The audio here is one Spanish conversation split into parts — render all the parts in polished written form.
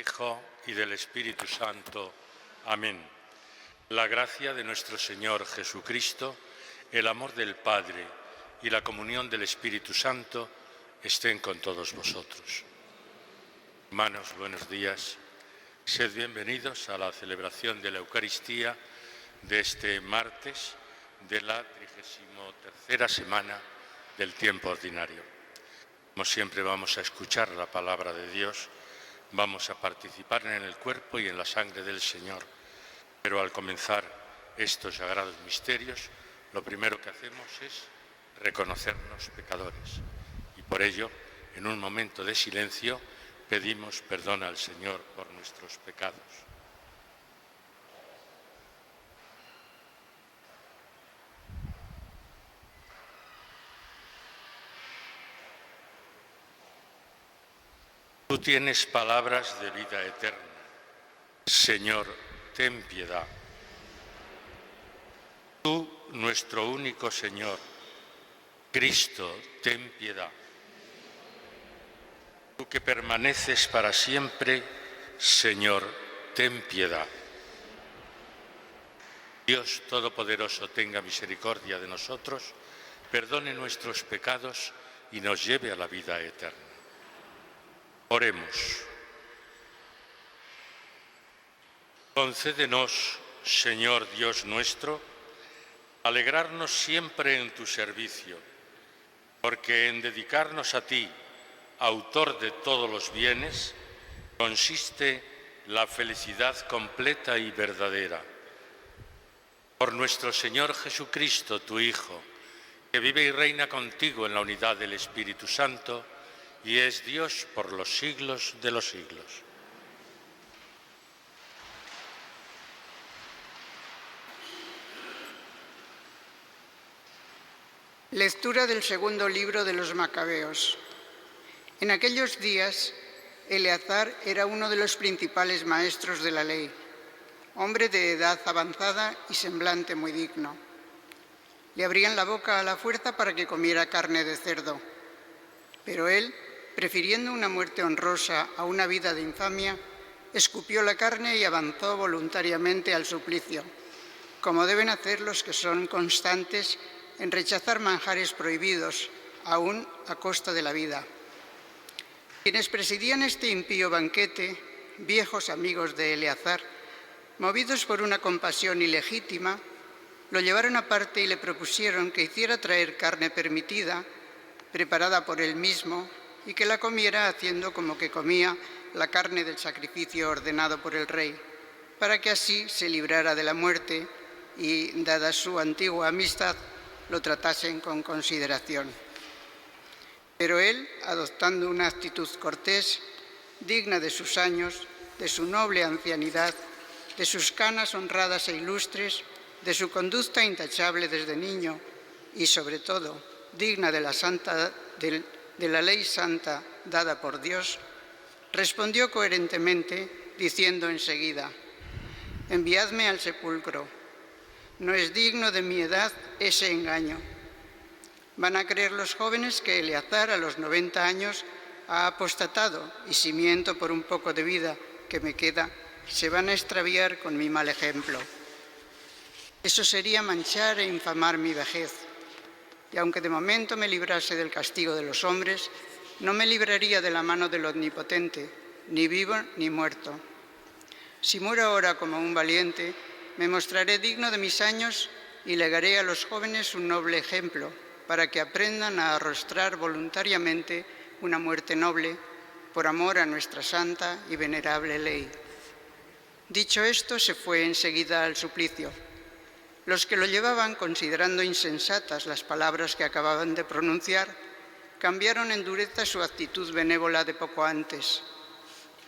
Hijo y del Espíritu Santo. Amén. La gracia de nuestro Señor Jesucristo, el amor del Padre y la comunión del Espíritu Santo estén con todos vosotros. Hermanos, buenos días. Sed bienvenidos a la celebración de la Eucaristía de este martes de la 33ª semana del tiempo ordinario. Como siempre vamos a escuchar la palabra de Dios, vamos a participar en el cuerpo y en la sangre del Señor. Pero al comenzar estos sagrados misterios, lo primero que hacemos es reconocernos pecadores. Y por ello, en un momento de silencio, pedimos perdón al Señor por nuestros pecados. Tú tienes palabras de vida eterna. Señor, ten piedad. Tú, nuestro único Señor, Cristo, ten piedad. Tú que permaneces para siempre, Señor, ten piedad. Dios Todopoderoso tenga misericordia de nosotros, perdone nuestros pecados y nos lleve a la vida eterna. Oremos. Concédenos, Señor Dios nuestro, alegrarnos siempre en tu servicio, porque en dedicarnos a ti, autor de todos los bienes, consiste la felicidad completa y verdadera. Por nuestro Señor Jesucristo, tu Hijo, que vive y reina contigo en la unidad del Espíritu Santo, y es Dios por los siglos de los siglos. Lectura del segundo libro de los Macabeos. En aquellos días, Eleazar era uno de los principales maestros de la ley, hombre de edad avanzada y semblante muy digno. Le abrían la boca a la fuerza para que comiera carne de cerdo, pero él, prefiriendo una muerte honrosa a una vida de infamia, escupió la carne y avanzó voluntariamente al suplicio, como deben hacer los que son constantes en rechazar manjares prohibidos, aún a costa de la vida. Quienes presidían este impío banquete, viejos amigos de Eleazar, movidos por una compasión ilegítima, lo llevaron aparte y le propusieron que hiciera traer carne permitida, preparada por él mismo, y que la comiera haciendo como que comía la carne del sacrificio ordenado por el rey, para que así se librara de la muerte y, dada su antigua amistad, lo tratasen con consideración. Pero él, adoptando una actitud cortés, digna de sus años, de su noble ancianidad, de sus canas honradas e ilustres, de su conducta intachable desde niño y, sobre todo, digna de la ley santa dada por Dios, respondió coherentemente, diciendo enseguida: «Enviadme al sepulcro. No es digno de mi edad ese engaño. Van a creer los jóvenes que Eleazar a los 90 años ha apostatado y si miento por un poco de vida que me queda, se van a extraviar con mi mal ejemplo. Eso sería manchar e infamar mi vejez. Y aunque de momento me librase del castigo de los hombres, no me libraría de la mano del Omnipotente, ni vivo ni muerto. Si muero ahora como un valiente, me mostraré digno de mis años y legaré a los jóvenes un noble ejemplo, para que aprendan a arrostrar voluntariamente una muerte noble, por amor a nuestra santa y venerable ley». Dicho esto, se fue enseguida al suplicio. Los que lo llevaban, considerando insensatas las palabras que acababan de pronunciar, cambiaron en dureza su actitud benévola de poco antes.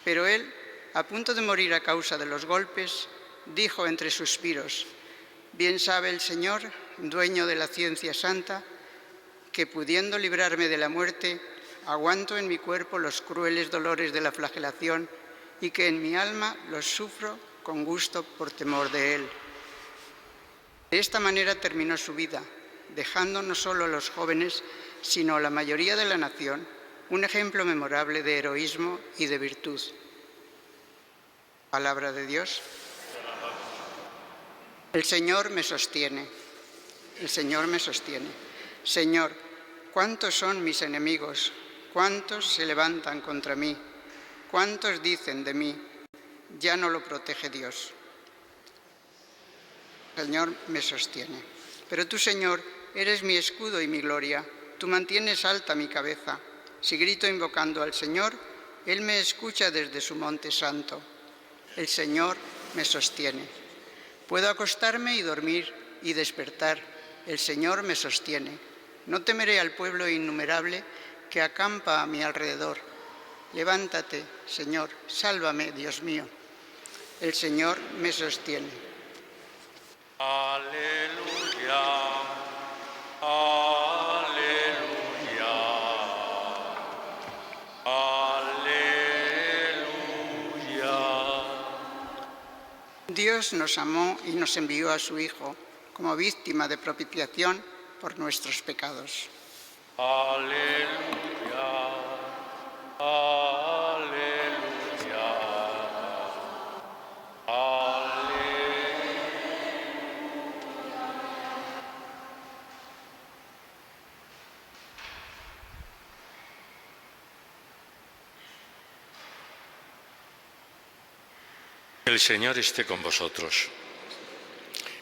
Pero él, a punto de morir a causa de los golpes, dijo entre suspiros: «Bien sabe el Señor, dueño de la ciencia santa, que pudiendo librarme de la muerte, aguanto en mi cuerpo los crueles dolores de la flagelación y que en mi alma los sufro con gusto por temor de Él». De esta manera terminó su vida, dejando no solo a los jóvenes, sino a la mayoría de la nación, un ejemplo memorable de heroísmo y de virtud. Palabra de Dios. El Señor me sostiene. El Señor me sostiene. Señor, ¿cuántos son mis enemigos? ¿Cuántos se levantan contra mí? ¿Cuántos dicen de mí? Ya no lo protege Dios. El Señor me sostiene. Pero tú, Señor, eres mi escudo y mi gloria. Tú mantienes alta mi cabeza. Si grito invocando al Señor, Él me escucha desde su monte santo. El Señor me sostiene. Puedo acostarme y dormir y despertar. El Señor me sostiene. No temeré al pueblo innumerable que acampa a mi alrededor. Levántate, Señor, sálvame, Dios mío. El Señor me sostiene. Aleluya, aleluya, aleluya. Dios nos amó y nos envió a su Hijo como víctima de propiciación por nuestros pecados. Aleluya, aleluya, aleluya. El Señor esté con vosotros.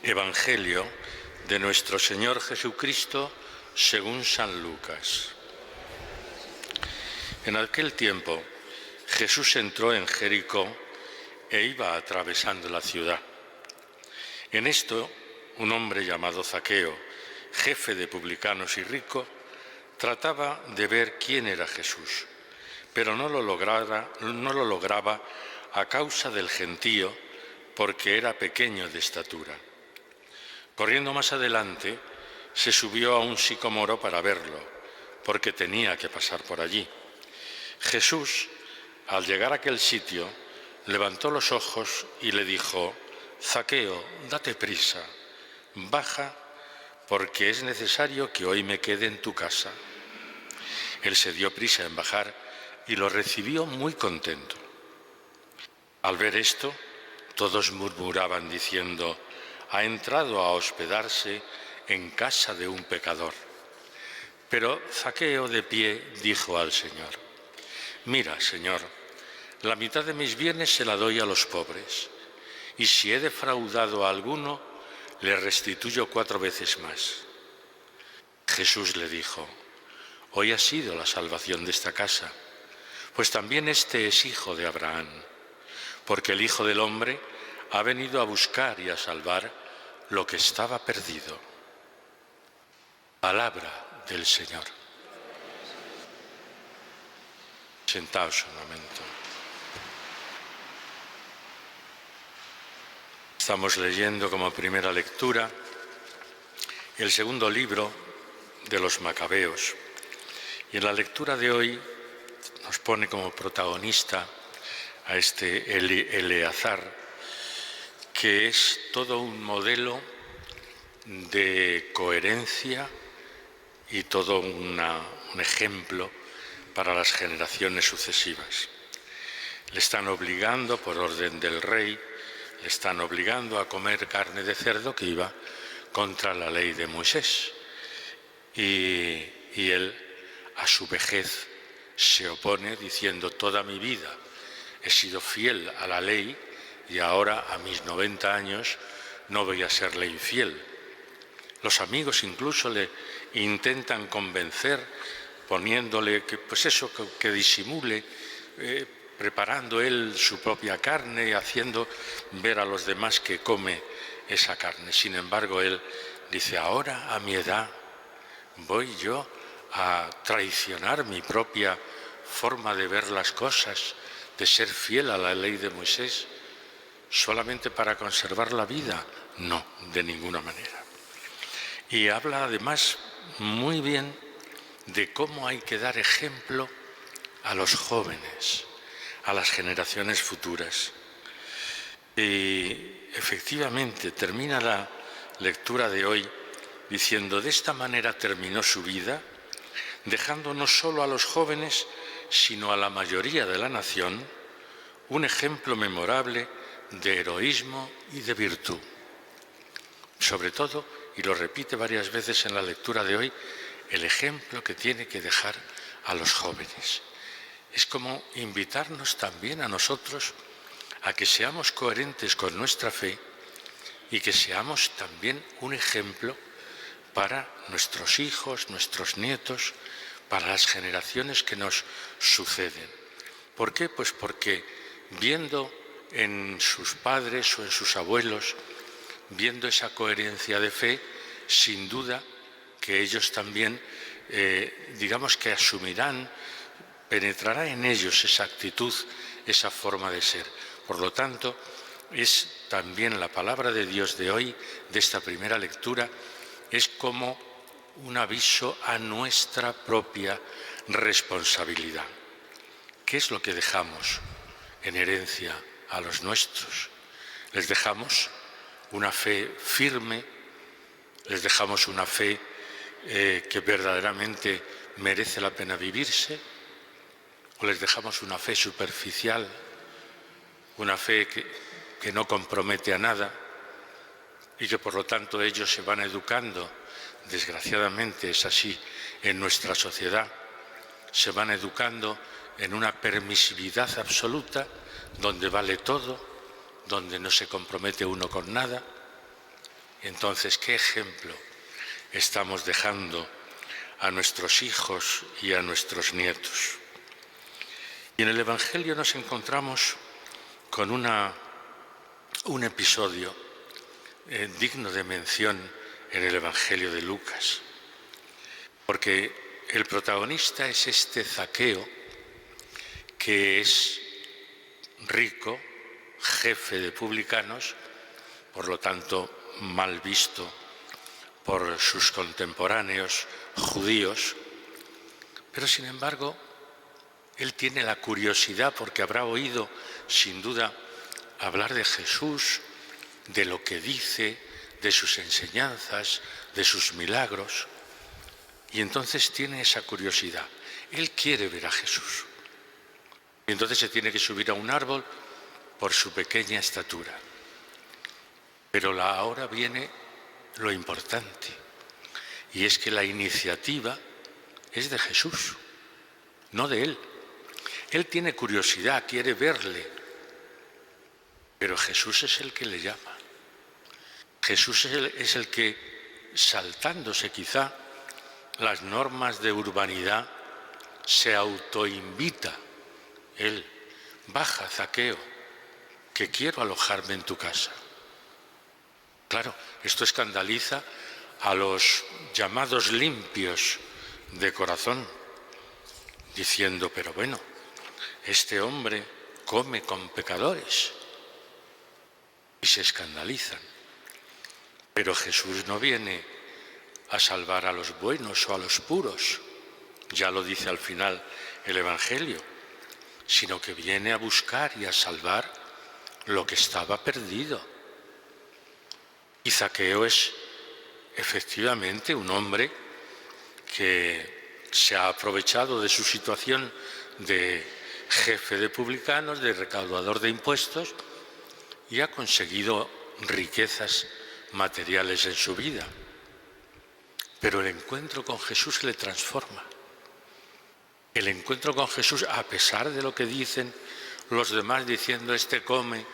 Evangelio de nuestro Señor Jesucristo según San Lucas. En aquel tiempo Jesús entró en Jericó e iba atravesando la ciudad. En esto, un hombre llamado Zaqueo, jefe de publicanos y rico, trataba de ver quién era Jesús, pero no lo lograba a causa del gentío, porque era pequeño de estatura. Corriendo más adelante, se subió a un sicomoro para verlo, porque tenía que pasar por allí. Jesús, al llegar a aquel sitio, levantó los ojos y le dijo: Zaqueo, date prisa, baja, porque es necesario que hoy me quede en tu casa. Él se dio prisa en bajar y lo recibió muy contento. Al ver esto, todos murmuraban diciendo: ha entrado a hospedarse en casa de un pecador. Pero Zaqueo, de pie, dijo al Señor: mira, Señor, la mitad de mis bienes se la doy a los pobres, y si he defraudado a alguno, le restituyo 4 veces más. Jesús le dijo: hoy ha sido la salvación de esta casa, pues también este es hijo de Abraham, porque el Hijo del Hombre ha venido a buscar y a salvar lo que estaba perdido. Palabra del Señor. Sentaos un momento. Estamos leyendo como primera lectura el segundo libro de los Macabeos. Y en la lectura de hoy nos pone como protagonista a este Eleazar, que es todo un modelo de coherencia y todo un ejemplo para las generaciones sucesivas. Le están obligando, por orden del rey, le están obligando a comer carne de cerdo que iba contra la ley de Moisés. Y él, a su vejez, se opone diciendo: toda mi vida he sido fiel a la ley y ahora, a mis 90 años, no voy a serle infiel. Los amigos incluso le intentan convencer poniéndole que disimule, preparando él su propia carne y haciendo ver a los demás que come esa carne. Sin embargo, él dice: ahora, a mi edad, voy yo a traicionar mi propia forma de ver las cosas, de ser fiel a la ley de Moisés, solamente para conservar la vida. No, de ninguna manera. Y habla además muy bien de cómo hay que dar ejemplo a los jóvenes, a las generaciones futuras. Y efectivamente termina la lectura de hoy diciendo: de esta manera terminó su vida, dejando no solo a los jóvenes, sino a la mayoría de la nación, un ejemplo memorable de heroísmo y de virtud. Sobre todo, y lo repite varias veces en la lectura de hoy, el ejemplo que tiene que dejar a los jóvenes. Es como invitarnos también a nosotros a que seamos coherentes con nuestra fe y que seamos también un ejemplo para nuestros hijos, nuestros nietos, para las generaciones que nos suceden. ¿Por qué? Pues porque viendo en sus padres o en sus abuelos, viendo esa coherencia de fe, sin duda que ellos también, digamos que asumirán, penetrará en ellos esa actitud, esa forma de ser. Por lo tanto, es también la palabra de Dios de hoy, de esta primera lectura, es como un aviso a nuestra propia responsabilidad. ¿Qué es lo que dejamos en herencia a los nuestros? Les dejamos una fe firme, les dejamos una fe que verdaderamente merece la pena vivirse, o les dejamos una fe superficial, una fe que no compromete a nada y que por lo tanto ellos se van educando, desgraciadamente es así en nuestra sociedad, se van educando en una permisividad absoluta donde vale todo, donde no se compromete uno con nada. Entonces, ¿qué ejemplo estamos dejando a nuestros hijos y a nuestros nietos? Y en el Evangelio nos encontramos con un episodio digno de mención en el Evangelio de Lucas, porque el protagonista es este Zaqueo, que es rico, jefe de publicanos, por lo tanto mal visto por sus contemporáneos judíos, pero sin embargo él tiene la curiosidad, porque habrá oído sin duda hablar de Jesús, de lo que dice, de sus enseñanzas, de sus milagros, y entonces tiene esa curiosidad. Él quiere ver a Jesús. Y entonces se tiene que subir a un árbol por su pequeña estatura. Pero ahora viene lo importante, y es que la iniciativa es de Jesús, no de él. Él tiene curiosidad, quiere verle, pero Jesús es el que le llama. Jesús es el que, saltándose quizá las normas de urbanidad, se autoinvita. Él: baja, Zaqueo, que quiero alojarme en tu casa. Claro, esto escandaliza a los llamados limpios de corazón, diciendo: pero bueno, este hombre come con pecadores, y se escandalizan. Pero Jesús no viene a salvar a los buenos o a los puros, ya lo dice al final el Evangelio, sino que viene a buscar y a salvar lo que estaba perdido. Y Zaqueo es efectivamente un hombre que se ha aprovechado de su situación de jefe de publicanos, de recaudador de impuestos, y ha conseguido riquezas materiales en su vida. Pero el encuentro con Jesús le transforma. El encuentro con Jesús, a pesar de lo que dicen los demás, diciendo: este come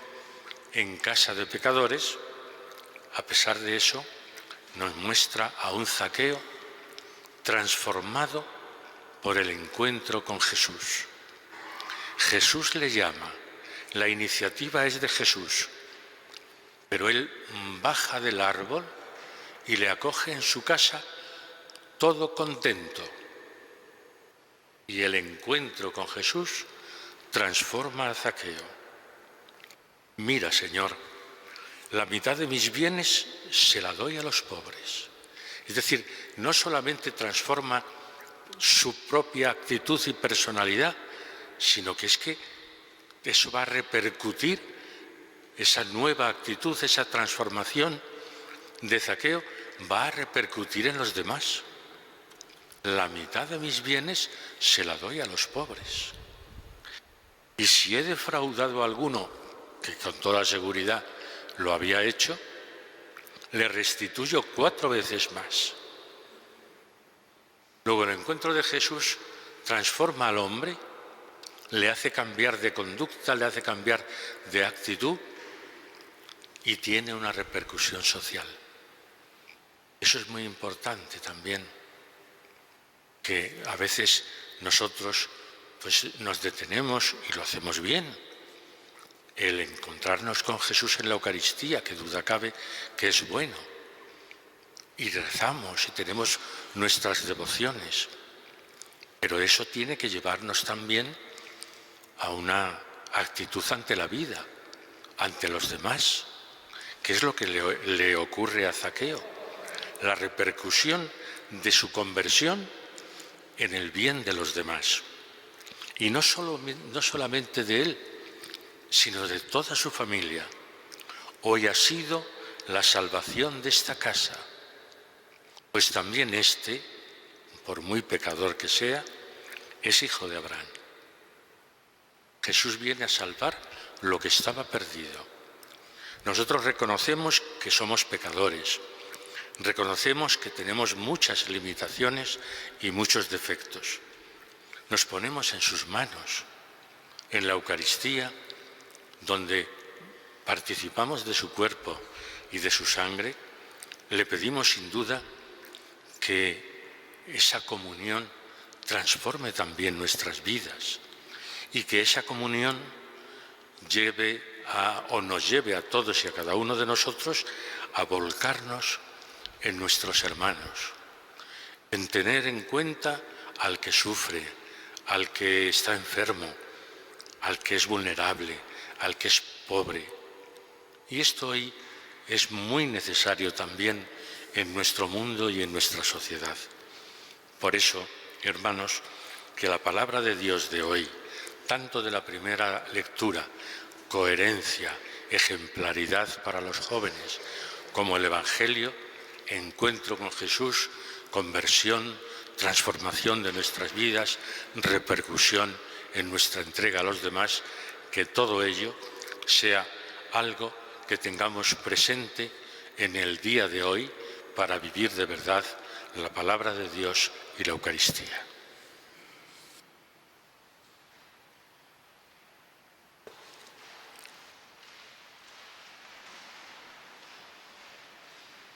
en casa de pecadores, a pesar de eso, nos muestra a un Zaqueo transformado por el encuentro con Jesús. Jesús le llama, la iniciativa es de Jesús, pero él baja del árbol y le acoge en su casa todo contento. Y el encuentro con Jesús transforma a Zaqueo. Mira, Señor, la mitad de mis bienes se la doy a los pobres. Es decir, no solamente transforma su propia actitud y personalidad, sino que es que eso va a repercutir, esa nueva actitud, esa transformación de Zaqueo va a repercutir en los demás. La mitad de mis bienes se la doy a los pobres. Y si he defraudado a alguno que con toda seguridad lo había hecho, le restituyo 4 veces más. Luego el encuentro de Jesús transforma al hombre, le hace cambiar de conducta, le hace cambiar de actitud y tiene una repercusión social. Eso es muy importante también, que a veces nosotros pues, nos detenemos y lo hacemos bien. El encontrarnos con Jesús en la Eucaristía, que duda cabe que es bueno. Y rezamos y tenemos nuestras devociones. Pero eso tiene que llevarnos también a una actitud ante la vida, ante los demás. ¿Qué es lo que le ocurre a Zaqueo? La repercusión de su conversión en el bien de los demás. Y no solamente de él, sino de toda su familia. Hoy ha sido la salvación de esta casa, pues también este, por muy pecador que sea, es hijo de Abraham. Jesús viene a salvar lo que estaba perdido. Nosotros reconocemos que somos pecadores, reconocemos que tenemos muchas limitaciones y muchos defectos. Nos ponemos en sus manos, en la Eucaristía, donde participamos de su cuerpo y de su sangre, le pedimos sin duda que esa comunión transforme también nuestras vidas y que esa comunión nos lleve a todos y a cada uno de nosotros a volcarnos en nuestros hermanos, en tener en cuenta al que sufre, al que está enfermo, al que es vulnerable, al que es pobre. Y esto hoy es muy necesario también en nuestro mundo y en nuestra sociedad. Por eso, hermanos, que la palabra de Dios de hoy, tanto de la primera lectura, coherencia, ejemplaridad para los jóvenes, como el Evangelio, encuentro con Jesús, conversión, transformación de nuestras vidas, repercusión en nuestra entrega a los demás, que todo ello sea algo que tengamos presente en el día de hoy para vivir de verdad la palabra de Dios y la Eucaristía.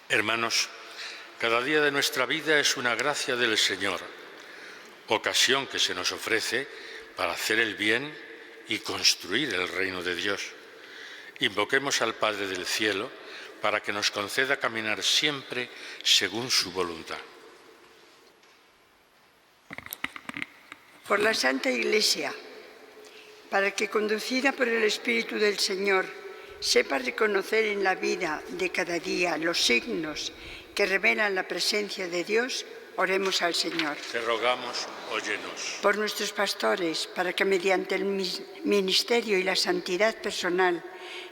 Hermanos, cada día de nuestra vida es una gracia del Señor, ocasión que se nos ofrece para hacer el bien y construir el reino de Dios. Invoquemos al Padre del Cielo para que nos conceda caminar siempre según su voluntad. Por la Santa Iglesia, para que, conducida por el Espíritu del Señor, sepa reconocer en la vida de cada día los signos que revelan la presencia de Dios, oremos al Señor. Te rogamos, óyenos. Por nuestros pastores, para que mediante el ministerio y la santidad personal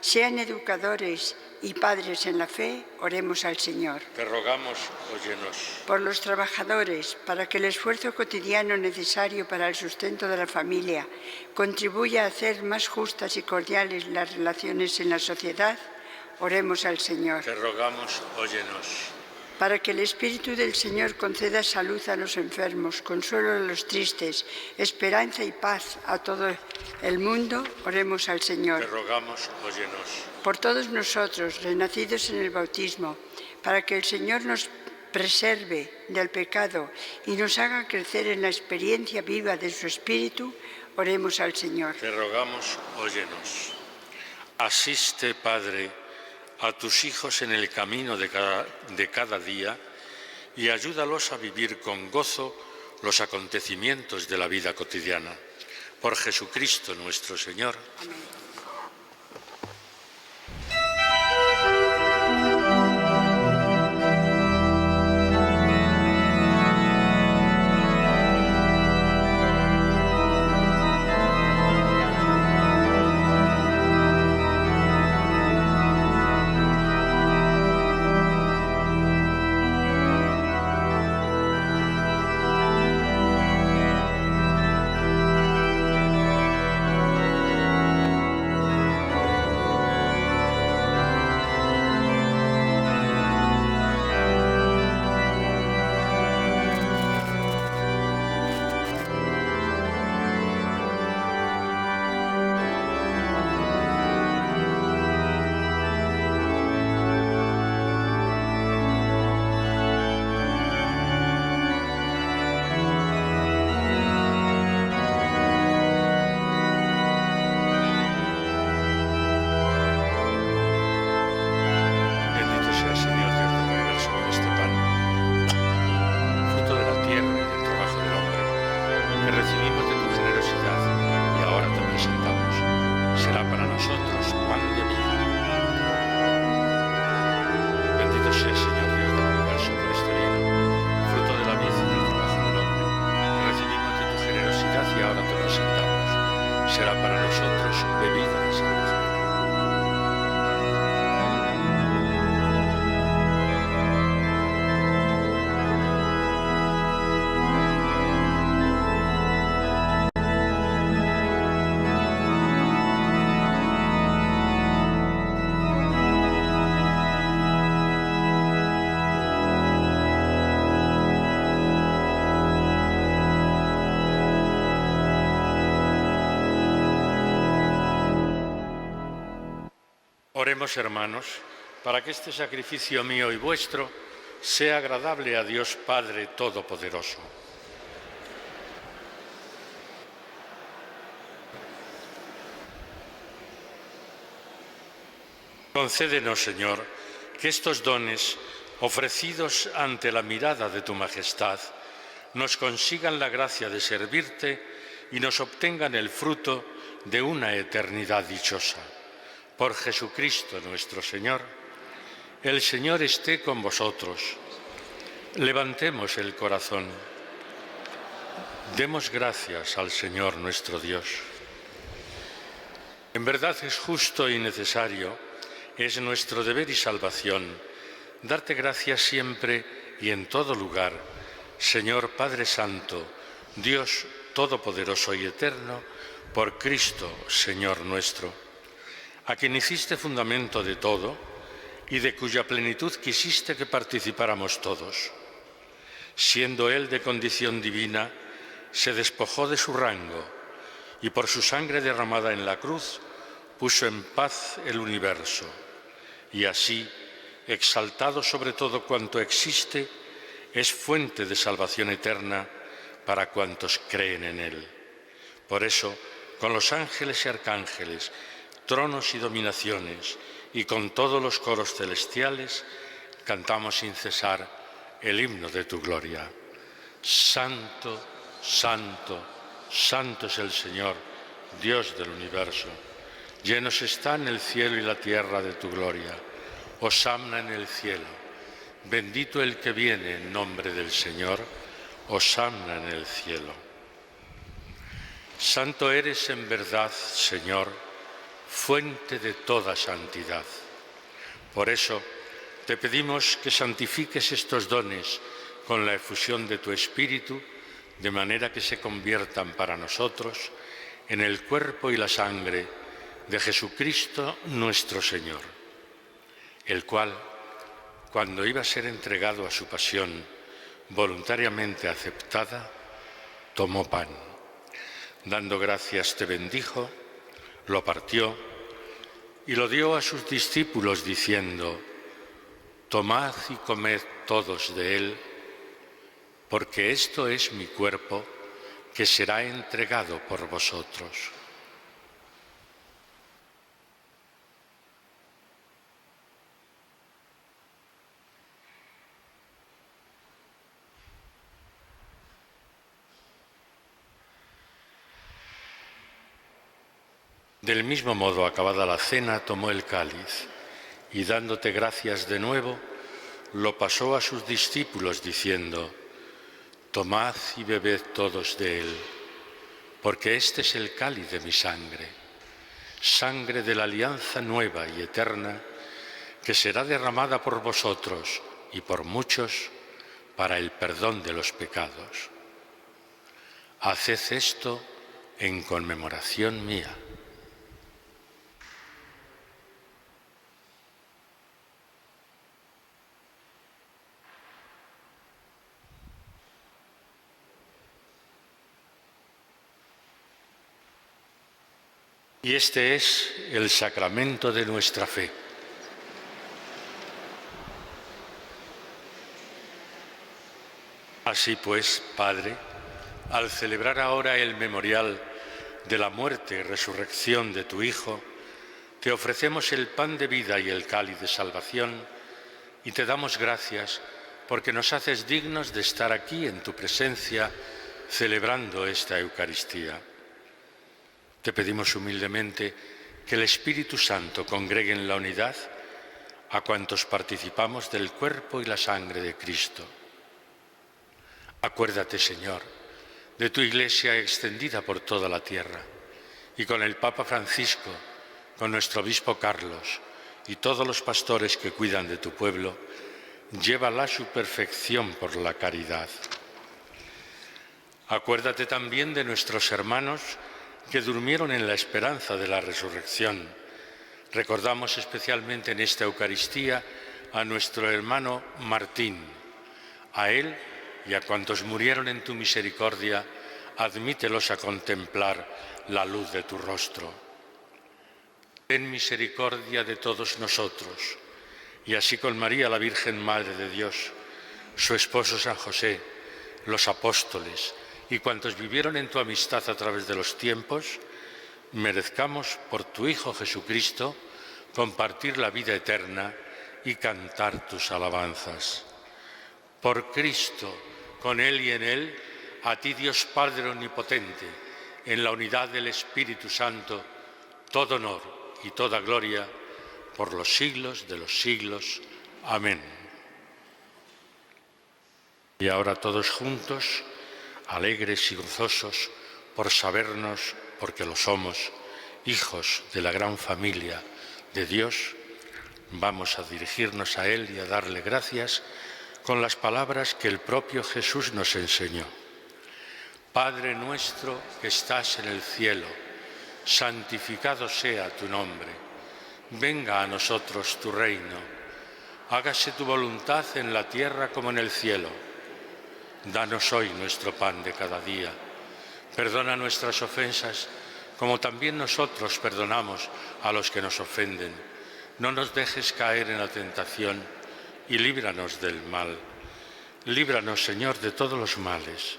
sean educadores y padres en la fe, oremos al Señor. Te rogamos, óyenos. Por los trabajadores, para que el esfuerzo cotidiano necesario para el sustento de la familia contribuya a hacer más justas y cordiales las relaciones en la sociedad, oremos al Señor. Te rogamos, óyenos. Para que el Espíritu del Señor conceda salud a los enfermos, consuelo a los tristes, esperanza y paz a todo el mundo, oremos al Señor. Te rogamos, óyenos. Por todos nosotros, renacidos en el bautismo, para que el Señor nos preserve del pecado y nos haga crecer en la experiencia viva de su Espíritu, oremos al Señor. Te rogamos, óyenos. Asiste, Padre, a tus hijos en el camino de cada día y ayúdalos a vivir con gozo los acontecimientos de la vida cotidiana. Por Jesucristo nuestro Señor. Amén. Oremos, hermanos, para que este sacrificio mío y vuestro sea agradable a Dios Padre Todopoderoso. Concédenos, Señor, que estos dones, ofrecidos ante la mirada de tu majestad, nos consigan la gracia de servirte y nos obtengan el fruto de una eternidad dichosa. Por Jesucristo nuestro Señor. El Señor esté con vosotros. Levantemos el corazón. Demos gracias al Señor nuestro Dios. En verdad es justo y necesario, es nuestro deber y salvación, darte gracias siempre y en todo lugar, Señor Padre Santo, Dios Todopoderoso y Eterno, por Cristo, Señor nuestro, a quien hiciste fundamento de todo y de cuya plenitud quisiste que participáramos todos. Siendo Él de condición divina, se despojó de su rango y por su sangre derramada en la cruz puso en paz el universo y así, exaltado sobre todo cuanto existe, es fuente de salvación eterna para cuantos creen en Él. Por eso, con los ángeles y arcángeles, tronos y dominaciones, y con todos los coros celestiales, cantamos sin cesar el himno de tu gloria. Santo, santo, santo es el Señor, Dios del universo. Llenos están el cielo y la tierra de tu gloria. Hosanna en el cielo. Bendito el que viene en nombre del Señor. Hosanna en el cielo. Santo eres en verdad, Señor, fuente de toda santidad. Por eso te pedimos que santifiques estos dones con la efusión de tu Espíritu, de manera que se conviertan para nosotros en el cuerpo y la sangre de Jesucristo nuestro Señor, el cual, cuando iba a ser entregado a su pasión voluntariamente aceptada, tomó pan. Dando gracias te bendijo, lo partió y lo dio a sus discípulos diciendo: tomad y comed todos de él, porque esto es mi cuerpo que será entregado por vosotros. Del mismo modo, acabada la cena, tomó el cáliz y, dándote gracias de nuevo, lo pasó a sus discípulos diciendo: tomad y bebed todos de él, porque este es el cáliz de mi sangre, sangre de la alianza nueva y eterna, que será derramada por vosotros y por muchos para el perdón de los pecados. Haced esto en conmemoración mía. Y este es el sacramento de nuestra fe. Así pues, Padre, al celebrar ahora el memorial de la muerte y resurrección de tu Hijo, te ofrecemos el pan de vida y el cáliz de salvación y te damos gracias porque nos haces dignos de estar aquí en tu presencia celebrando esta Eucaristía. Te pedimos humildemente que el Espíritu Santo congregue en la unidad a cuantos participamos del cuerpo y la sangre de Cristo. Acuérdate, Señor, de tu Iglesia extendida por toda la tierra y con el Papa Francisco, con nuestro obispo Carlos y todos los pastores que cuidan de tu pueblo, llévala a su perfección por la caridad. Acuérdate también de nuestros hermanos que durmieron en la esperanza de la resurrección. Recordamos especialmente en esta Eucaristía a nuestro hermano Martín. A él y a cuantos murieron en tu misericordia, admítelos a contemplar la luz de tu rostro. ten misericordia de todos nosotros, y así con María, la Virgen Madre de Dios, su esposo San José, los apóstoles y cuantos vivieron en tu amistad a través de los tiempos, merezcamos por tu Hijo Jesucristo compartir la vida eterna y cantar tus alabanzas. Por Cristo, con Él y en Él, a ti Dios Padre Omnipotente, en la unidad del Espíritu Santo, todo honor y toda gloria por los siglos de los siglos. Amén. Y ahora todos juntos, alegres y gozosos por sabernos, porque lo somos, hijos de la gran familia de Dios, vamos a dirigirnos a Él y a darle gracias con las palabras que el propio Jesús nos enseñó. Padre nuestro que estás en el cielo, santificado sea tu nombre. Venga a nosotros tu reino. Hágase tu voluntad en la tierra como en el cielo. Danos hoy nuestro pan de cada día. Perdona nuestras ofensas, como también nosotros perdonamos a los que nos ofenden. No nos dejes caer en la tentación y líbranos del mal. Líbranos, Señor, de todos los males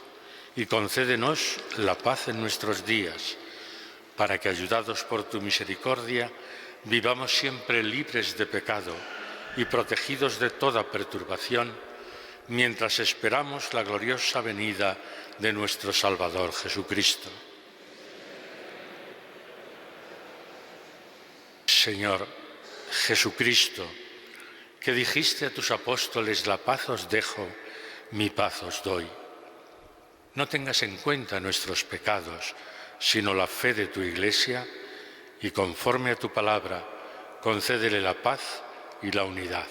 y concédenos la paz en nuestros días, para que, ayudados por tu misericordia, vivamos siempre libres de pecado y protegidos de toda perturbación, mientras esperamos la gloriosa venida de nuestro Salvador Jesucristo. Señor Jesucristo, que dijiste a tus apóstoles: la paz os dejo, mi paz os doy. No tengas en cuenta nuestros pecados, sino la fe de tu Iglesia, y conforme a tu palabra, concédele la paz y la unidad.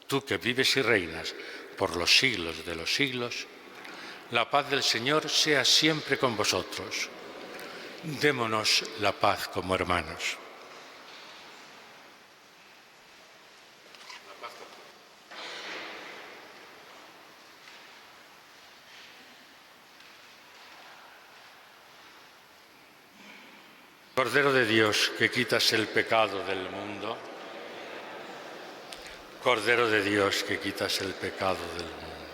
Tú que vives y reinas por los siglos de los siglos, la paz del Señor sea siempre con vosotros. Démonos la paz como hermanos. Cordero de Dios, que quitas el pecado del mundo. Cordero de Dios, que quitas el pecado del mundo.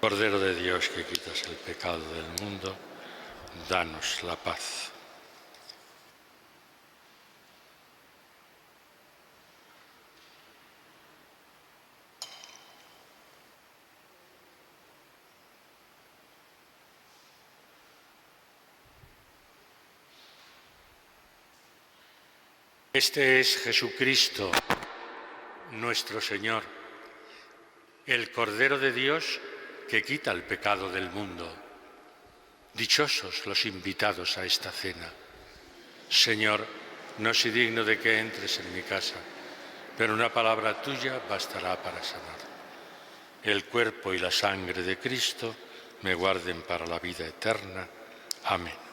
Cordero de Dios, que quitas el pecado del mundo, danos la paz. Este es Jesucristo, nuestro Señor, el Cordero de Dios que quita el pecado del mundo. Dichosos los invitados a esta cena. Señor, no soy digno de que entres en mi casa, pero una palabra tuya bastará para sanar. El cuerpo y la sangre de Cristo me guarden para la vida eterna. Amén.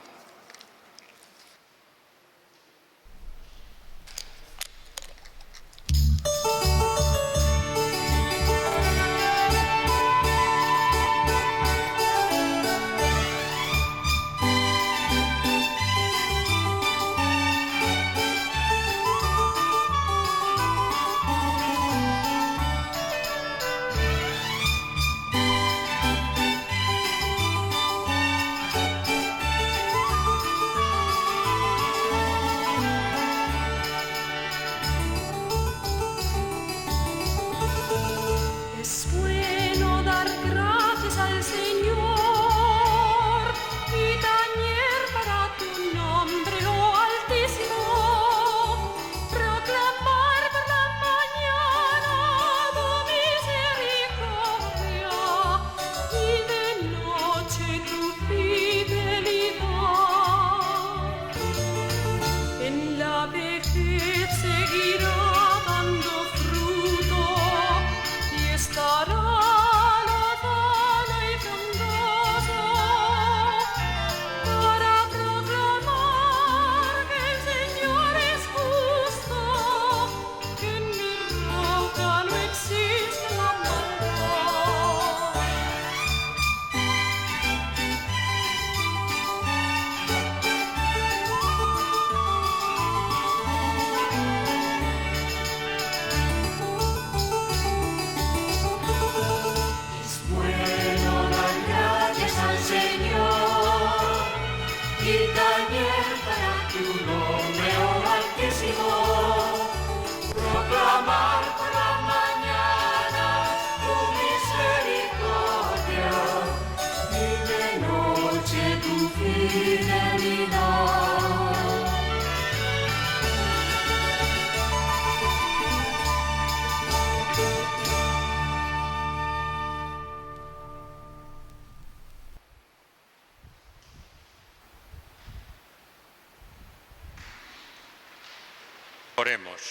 Oremos.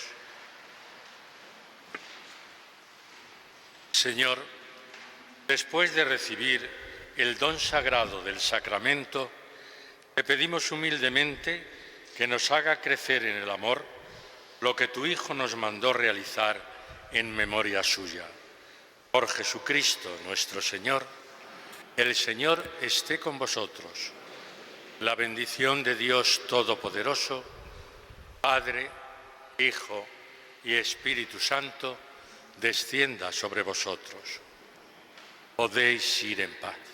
Señor, después de recibir el don sagrado del sacramento, te pedimos humildemente que nos haga crecer en el amor lo que tu Hijo nos mandó realizar en memoria suya. Por Jesucristo nuestro Señor, el Señor esté con vosotros. La bendición de Dios Todopoderoso, Padre, Hijo y Espíritu Santo, descienda sobre vosotros. Podéis ir en paz.